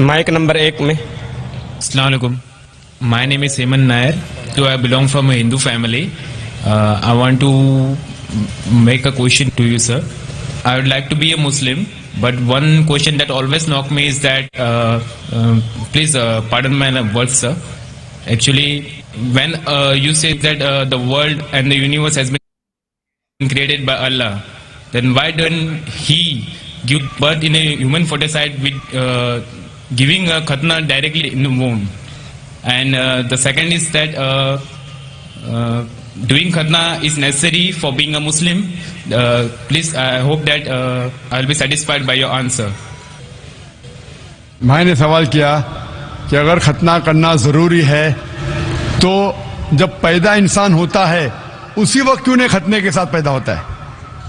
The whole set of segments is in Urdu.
مائک نمبر 1 میں. Assalamu alaikum. My name is Heman Nair. So I belong from a Hindu family. I want to make a question to you, sir. I would like to be a Muslim, but one question that always knocks me is that, please pardon my words, sir. Actually, when you say that the world and the universe has been created by Allah, then why don't He give birth in a human foeticide with giving a khatna directly in the womb? And the second is that doing khatna is necessary for being a Muslim. Please, I hope that I'll be satisfied by your answer. میں نے سوال کیا کہ اگر ختنہ کرنا ضروری ہے تو جب پیدا انسان ہوتا ہے اسی وقت کیوں نہیں ختنے کے ساتھ پیدا ہوتا ہے؟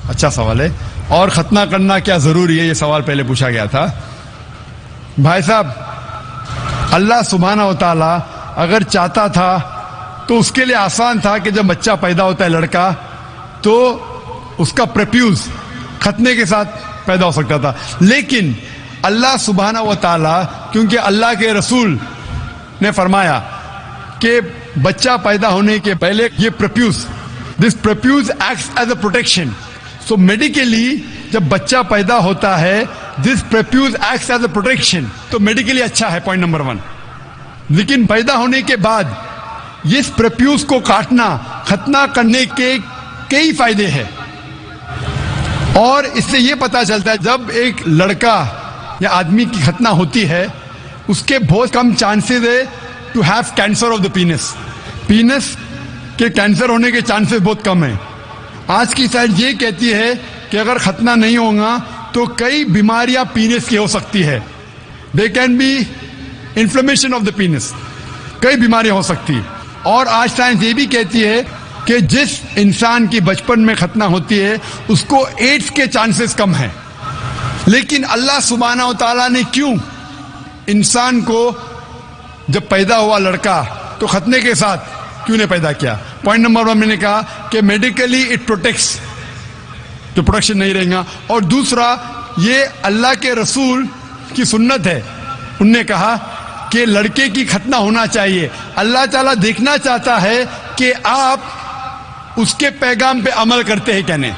اچھا سوال ہے. اور ختنہ کرنا کیا ضروری ہے؟ یہ سوال پہلے پوچھا گیا تھا. بھائی صاحب، اللہ سبحانہ و تعالی اگر چاہتا تھا تو اس کے لیے آسان تھا کہ جب بچہ پیدا ہوتا ہے لڑکا تو اس کا پریپیوز ختنے کے ساتھ پیدا ہو سکتا تھا. لیکن اللہ سبحانہ و تعالی، کیونکہ اللہ کے رسول نے فرمایا کہ بچہ پیدا ہونے کے پہلے یہ prepuce, this prepuce acts as a protection. So medically جب بچہ پیدا ہوتا ہے this prepuce acts as a protection, تو میڈیکلی اچھا ہے، پوائنٹ نمبر 1. لیکن پیدا ہونے کے بعد اس پریپیوز کو کاٹنا ختنہ کرنے کے کئی فائدے ہیں. اور اس سے یہ پتا چلتا ہے جب ایک لڑکا یا آدمی کی ختنہ ہوتی ہے اس کے بہت کم چانسز ہے to have cancer of the penis. Penis کے کینسر ہونے کے چانسز بہت کم ہیں. آج کی سائنس یہ کہتی ہے کہ اگر ختنہ نہیں ہوگا تو کئی بیماریاں پینس کی ہو سکتی ہے. They can be inflammation of the penis, کئی بیماریاں ہو سکتی. اور آج سائنس یہ بھی کہتی ہے کہ جس انسان کی بچپن میں ختنہ ہوتی ہے اس کو ایڈز کے چانسز کم ہیں. لیکن اللہ سبحانہ و تعالیٰ نے کیوں انسان کو جب پیدا ہوا لڑکا تو ختنے کے ساتھ کیوں نے پیدا کیا؟ پوائنٹ نمبر 1 میں نے کہا کہ میڈیکلی اٹ پروٹیکٹس، تو پروٹیکشن نہیں رہے گا. اور دوسرا یہ اللہ کے رسول کی سنت ہے. انہوں نے کہا کہ لڑکے کی ختنہ ہونا چاہیے. اللہ تعالیٰ دیکھنا چاہتا ہے کہ آپ اس کے پیغام پہ عمل کرتے ہیں کہ نہیں،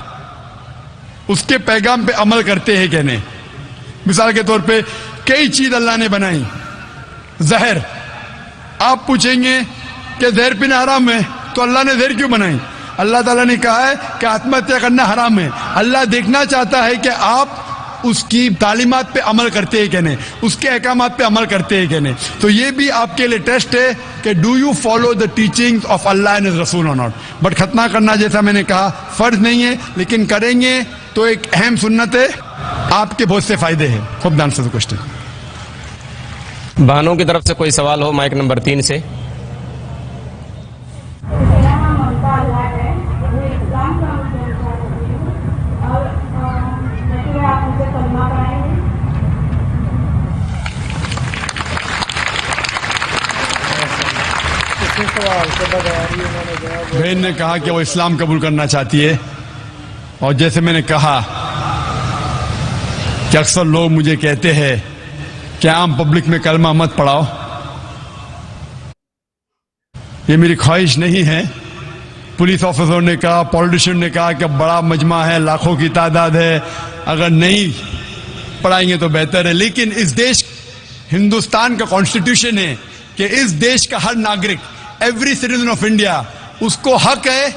اس کے پیغام پہ عمل کرتے ہیں کہ نہیں. مثال کے طور پہ کئی چیز اللہ نے بنائی. زہر، آپ پوچھیں گے کہ زہر پینا حرام ہے تو اللہ نے زہر کیوں بنائی؟ اللہ تعالیٰ نے کہا ہے کہ آتم ہتیا کرنا حرام ہے. اللہ دیکھنا چاہتا ہے کہ آپ اس کی تعلیمات پہ عمل کرتے ہیں کہ نہیں، اس کے احکامات پہ عمل کرتے ہیں کہ نہیں. تو یہ بھی آپ کے لیے ٹیسٹ ہے کہ do you follow the teachings of Allah and his رسول اور ناٹ. بٹ ختنہ کرنا جیسا میں نے کہا فرض نہیں ہے، لیکن کریں گے تو ایک اہم سنت ہے. آپ کے بہت سے فائدے ہیں. خوب دان سے کوشچن. بہنوں کی طرف سے کوئی سوال ہو مائک نمبر 3 سے. بہن نے کہا کہ وہ اسلام قبول کرنا چاہتی ہے. اور جیسے میں نے کہا کہ اکثر لوگ مجھے کہتے ہیں کہ عام پبلک میں کلمہ مت پڑھاؤ. یہ میری خواہش نہیں ہے. پولیس آفیسر نے کہا، پولیٹیشین نے کہا کہ بڑا مجمع ہے، لاکھوں کی تعداد ہے، اگر نہیں پڑھائیں گے تو بہتر ہے. لیکن اس دیش، ہندوستان کا کانسٹیٹیوشن ہے کہ اس دیش کا ہر ناگرک، ایوری سٹیزن آف انڈیا، اس کو حق ہے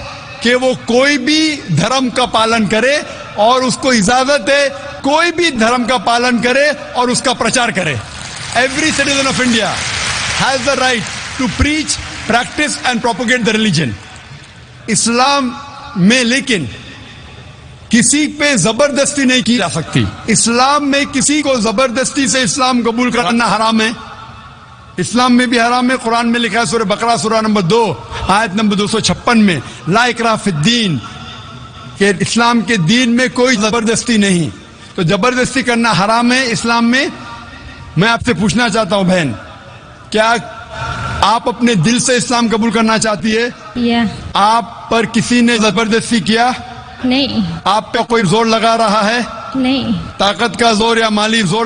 کہ وہ کوئی بھی دھرم کا پالن کرے، اور اس کو اجازت ہے کوئی بھی دھرم کا پالن کرے اور اس کا پرچار کرے. Every citizen of India has the right to preach, practice and propagate the religion. اسلام میں لیکن کسی پہ زبردستی نہیں کی جا سکتی. اسلام میں کسی کو زبردستی سے اسلام قبول کرنا حرام ہے. اسلام میں بھی حرام ہے. قرآن میں لکھا ہے سورہ بقرہ سورہ نمبر 2 آیت نمبر 256 میں، لا اکراہ فی الدین، کہ اسلام کے دین میں کوئی زبردستی نہیں. تو زبردستی کرنا حرام ہے اسلام میں. میں آپ سے پوچھنا چاہتا ہوں بہن، کیا آپ اپنے دل سے اسلام قبول کرنا چاہتی ہے؟ آپ پر کسی نے زبردستی کیا؟ نہیں. آپ پہ کوئی زور لگا رہا ہے؟ نہیں. طاقت کا زور یا مالی زور؟